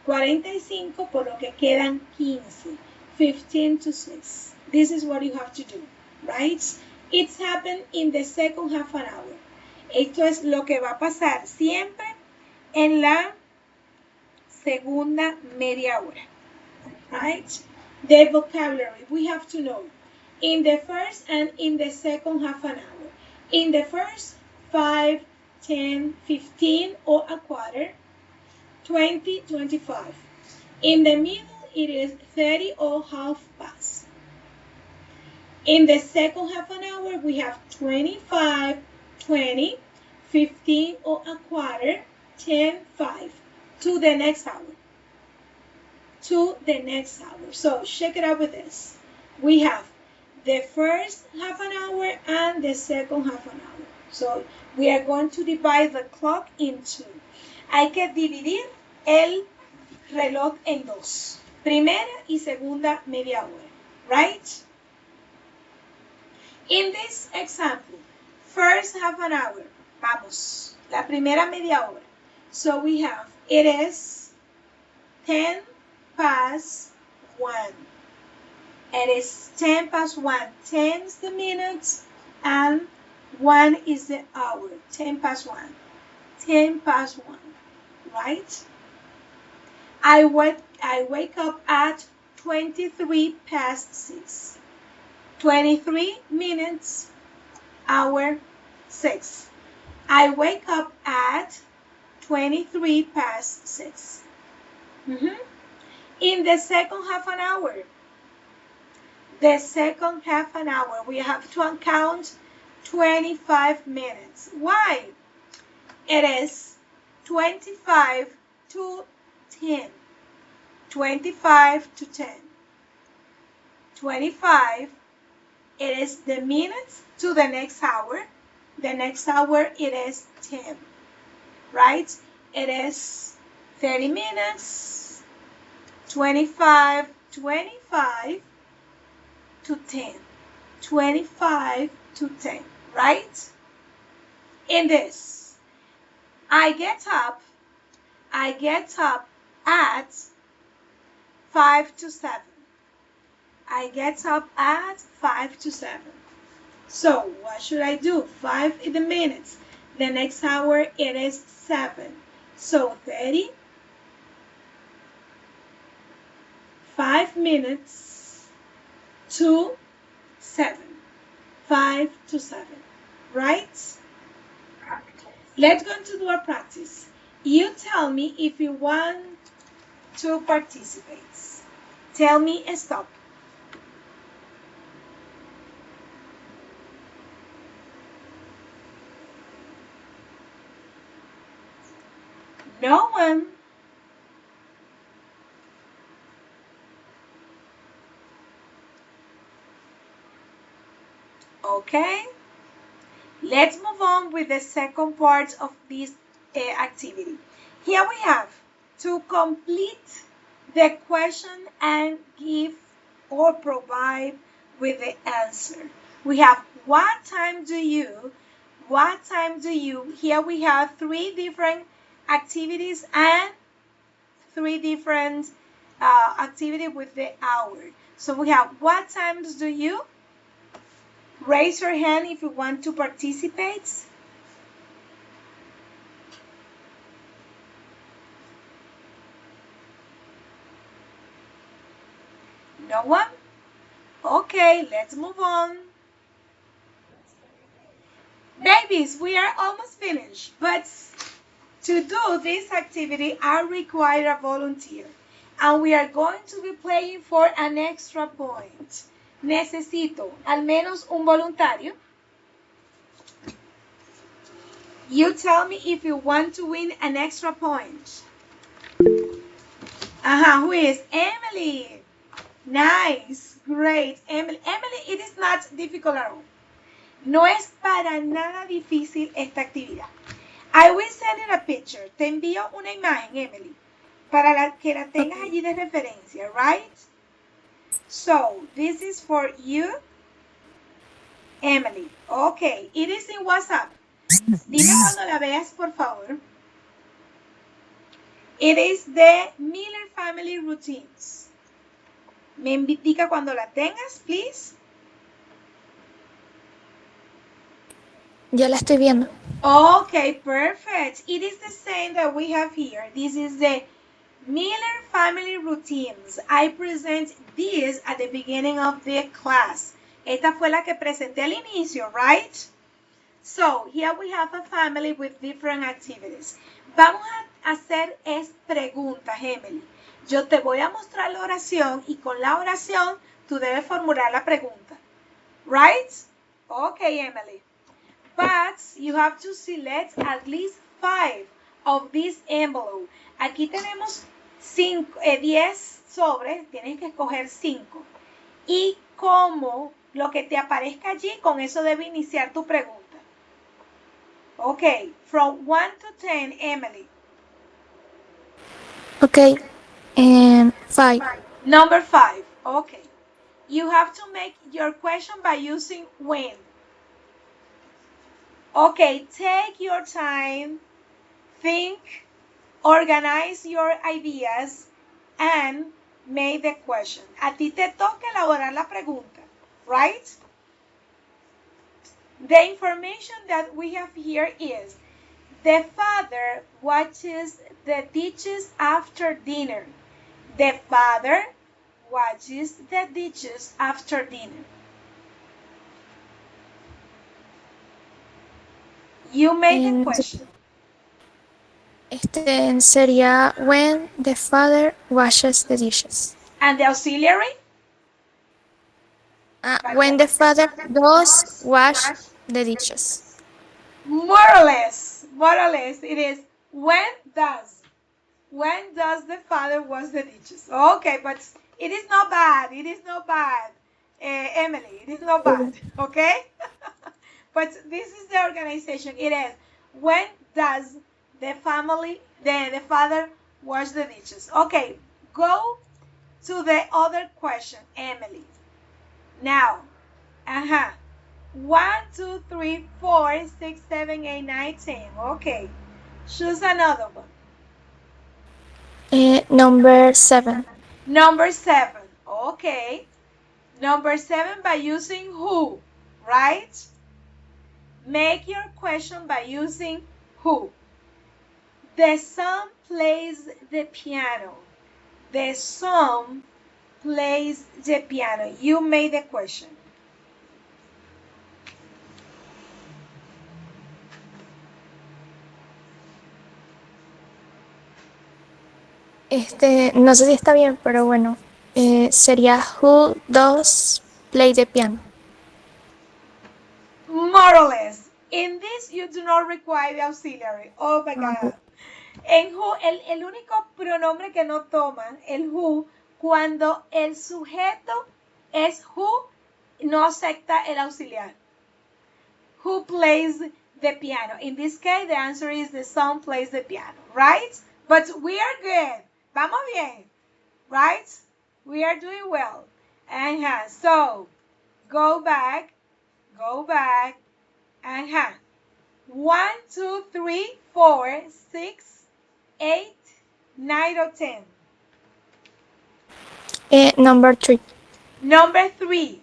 45, por lo que quedan 15. 15 to 6. This is what you have to do, right? It's happened in the second half an hour. Esto es lo que va a pasar siempre en la segunda media hora, right? The vocabulary we have to know in the first and in the second half an hour. In the first, 5, 10, 15 or a quarter, 20, 25. In the middle, it is 30 or half past. In the second half an hour, we have 25, 20, 15 or a quarter, 10, 5. To the next hour. To the next hour. So check it out with this. We have the first half an hour and the second half an hour. So we are going to divide the clock in two. Hay que dividir el reloj en dos. Primera y segunda media hora. Right? In this example, first half an hour. Vamos. La primera media hora. So we have, it is 10 past 1. It is 10 past 1. 10 is the minutes and 1 is the hour. 10 past 1. 10 past 1. Right? I wake up at 23 past 6. 23 minutes, hour 6. I wake up at 23 past 6. In the second half an hour, we have to count 25 minutes. Why? It is 25 to 10. 25 to 10. 25, it is the minutes to the next hour. The next hour, it is 10. Right? It is 30 minutes, 25 to 10. 25 to 10, right? In this, I get up at 5 to 7. I get up at 5 to 7. So what should I do? 5 in the minutes. The next hour, it is 7. So 30, 5 minutes to 7. 5 to 7, right? Let's go to do a practice. You tell me if you want to participate. Tell me stop. No one. Okay. Let's move on with the second part of this activity. Here we have to complete the question and give or provide with the answer. We have what time do you? Here we have 3 different activities and 3 different activities with the hour. So we have what times do you? Raise your hand if you want to participate. No one? Okay, let's move on. Babies, we are almost finished, but to do this activity, I require a volunteer, and we are going to be playing for an extra point. Necesito al menos un voluntario. You tell me if you want to win an extra point. Who is? Emily. Nice, great. Emily, it is not difficult at all. No es para nada difícil esta actividad. I will send you a picture. Te envío una imagen, Emily, para que la tengas allí de referencia, right? So, this is for you, Emily. Okay, it is in WhatsApp. Dime cuando la veas, por favor. It is the Miller Family Routines. Me indica cuando la tengas, please. Ya la estoy viendo. Okay, perfect. It is the same that we have here. This is the Miller Family Routines. I present this at the beginning of the class. Esta fue la que presenté al inicio, right? So, here we have a family with different activities. Vamos a hacer preguntas, Emily. Yo te voy a mostrar la oración y con la oración tú debes formular la pregunta. Right? Okay, Emily. But you have to select at least 5 of this envelope. Aquí tenemos 10 sobres, tienes que escoger 5. Y como lo que te aparezca allí, con eso debe iniciar tu pregunta. Okay, from 1 to 10, Emily. Okay, and 5. Number 5, okay. You have to make your question by using when. Okay, take your time, think, organize your ideas, and made the question. A ti te toca elaborar la pregunta, right? The information that we have here is the father watches the dishes after dinner. The father watches the dishes after dinner. You made the question. Sería when the father washes the dishes. And the auxiliary? When the father does wash the dishes. More or less, it is when does the father wash the dishes? Okay, but it is not bad. Emily, it is not bad. Okay. But this is the organization. It is when does the father wash the dishes? Okay, go to the other question, Emily. Now, 1, 2, 3, 4, 6, 7, 8, 9, 10. Okay, choose another one. Number 7. Number 7. Okay. Number 7 by using who, right? Make your question by using who. The son plays the piano. The son plays the piano. You made the question. No sé si está bien, pero bueno. Sería who does play the piano. More or less. In this, you do not require the auxiliary. Oh my God. En who, el único pronombre que no toman, el who, cuando el sujeto es who, no acepta el auxiliar. Who plays the piano? In this case, the answer is the son plays the piano, right? But we are good. Vamos bien, right? We are doing well. So, go back. 1, 2, 3, 4, 6, 8, 9 or 10. Number 3. Number 3.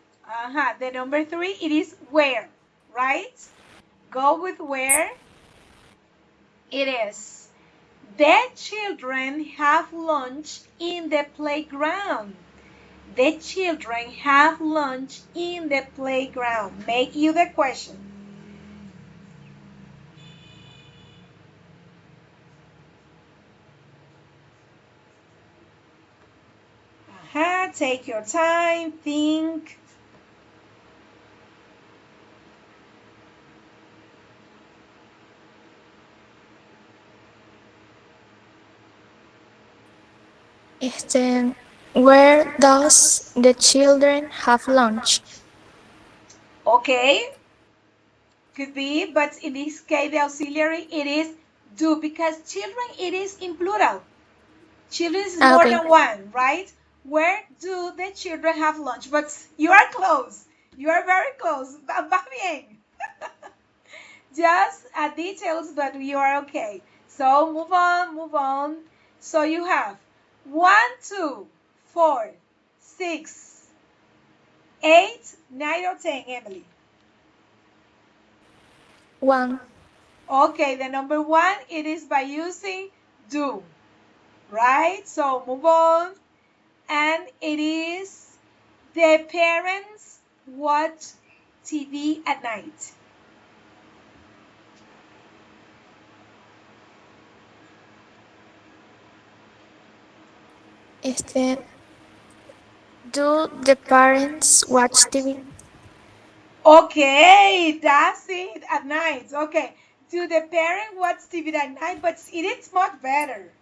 The number 3, it is where, right? Go with where. It is. The children have lunch in the playground. The children have lunch in the playground. Make you the question. Take your time, think. Where does the children have lunch? Okay. Could be, but in this case, the auxiliary, it is do, because children, it is in plural. Children is more than one, right? Where do the children have lunch? But you are close. You are very close. Va bien. Just details, but you are okay. So move on. So you have 1, 2, 4, 6, 8, 9 or 10, Emily. 1. Okay, the number 1, it is by using do, right? So move on. And it is the parents watch TV at night. Do the parents watch TV? Okay, that's it, at night. Okay, do the parents watch TV at night? But it is much better.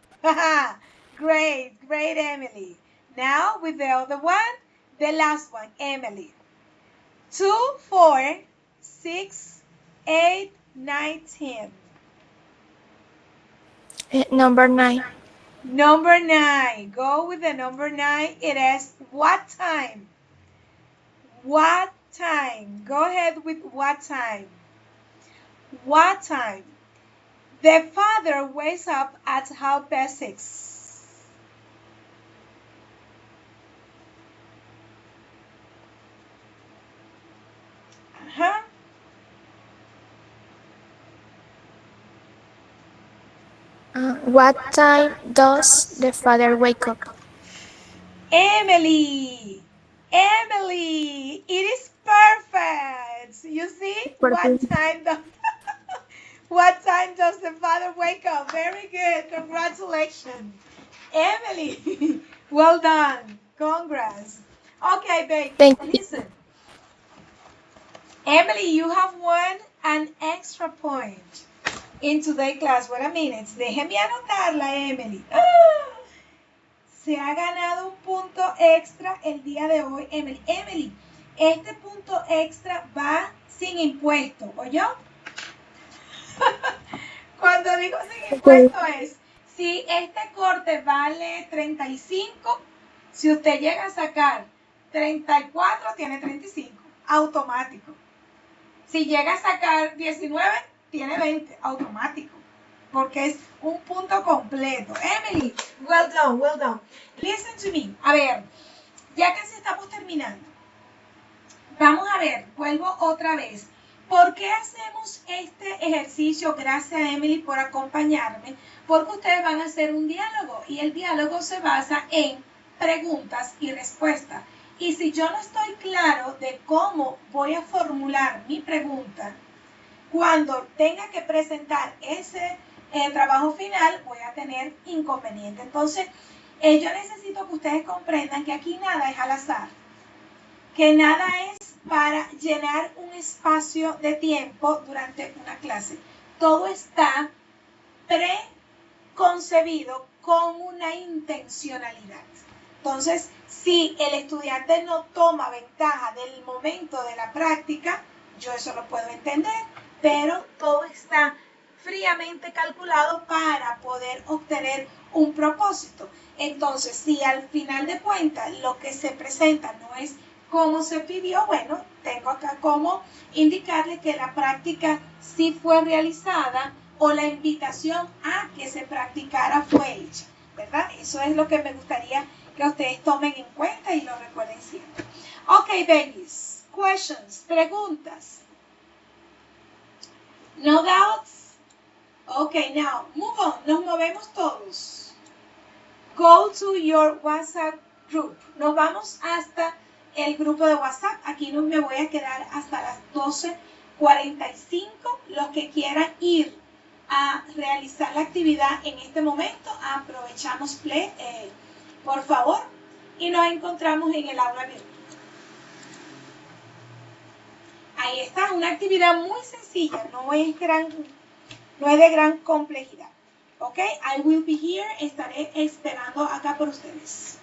Great, Emily. Now with the other one, the last one, Emily. 2, 4, 6, 8, 9, 10. Number 9. Number 9. Go with the number 9. It is what time? What time? Go ahead with what time? What time? The father wakes up at 6:30. What time does the father wake up? Emily, Emily, it is perfect. You see, Por fin. what time does the father wake up? Very good. Congratulations, Emily. Well done. Congrats. Okay, babies, Thank you. listen. Emily, you have won an extra point in today's class. Wait a minute. Déjeme anotarla, Emily. Se ha ganado un punto extra el día de hoy, Emily. Emily, este punto extra va sin impuesto, ¿oyó? Cuando digo sin Ok. impuesto es, si este corte vale 35, si usted llega a sacar 34, tiene 35, automático. Si llega a sacar 19, tiene 20, automático. Porque es un punto completo. Emily, well done, well done. Listen to me. A ver, ya casi estamos terminando. Vamos a ver, vuelvo otra vez. ¿Por qué hacemos este ejercicio? Gracias, Emily, por acompañarme. Porque ustedes van a hacer un diálogo y el diálogo se basa en preguntas y respuestas. Y si yo no estoy claro de cómo voy a formular mi pregunta, cuando tenga que presentar ese trabajo final, voy a tener inconveniente. Entonces, yo necesito que ustedes comprendan que aquí nada es al azar, que nada es para llenar un espacio de tiempo durante una clase. Todo está preconcebido con una intencionalidad. Entonces, si el estudiante no toma ventaja del momento de la práctica, yo eso lo puedo entender, pero todo está fríamente calculado para poder obtener un propósito. Entonces, si al final de cuentas lo que se presenta no es como se pidió, bueno, tengo acá como indicarle que la práctica sí fue realizada o la invitación a que se practicara fue hecha, ¿verdad? Eso es lo que me gustaría que ustedes tomen en cuenta y lo recuerden siempre. Ok, babies, questions, preguntas. No doubts? Okay, now, move on. Nos movemos todos. Go to your WhatsApp group. Nos vamos hasta el grupo de WhatsApp. Aquí no me voy a quedar hasta las 12:45. Los que quieran ir a realizar la actividad en este momento, aprovechamos play, por favor, y nos encontramos en el aula virtual. Ahí está, una actividad muy sencilla, no es de gran complejidad. Ok, I will be here, estaré esperando acá por ustedes.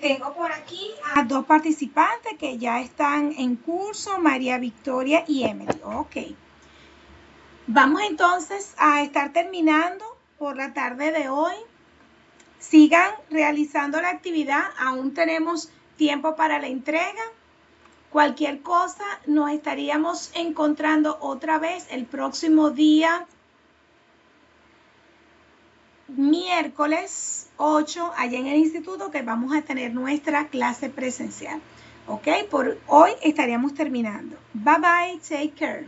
Tengo por aquí a 2 participantes que ya están en curso, María Victoria y Emily. Ok. Vamos entonces a estar terminando por la tarde de hoy. Sigan realizando la actividad, aún tenemos tiempo para la entrega. Cualquier cosa, nos estaríamos encontrando otra vez el próximo día, miércoles 8, allá en el instituto, que vamos a tener nuestra clase presencial. Ok, por hoy estaríamos terminando. Bye bye, take care.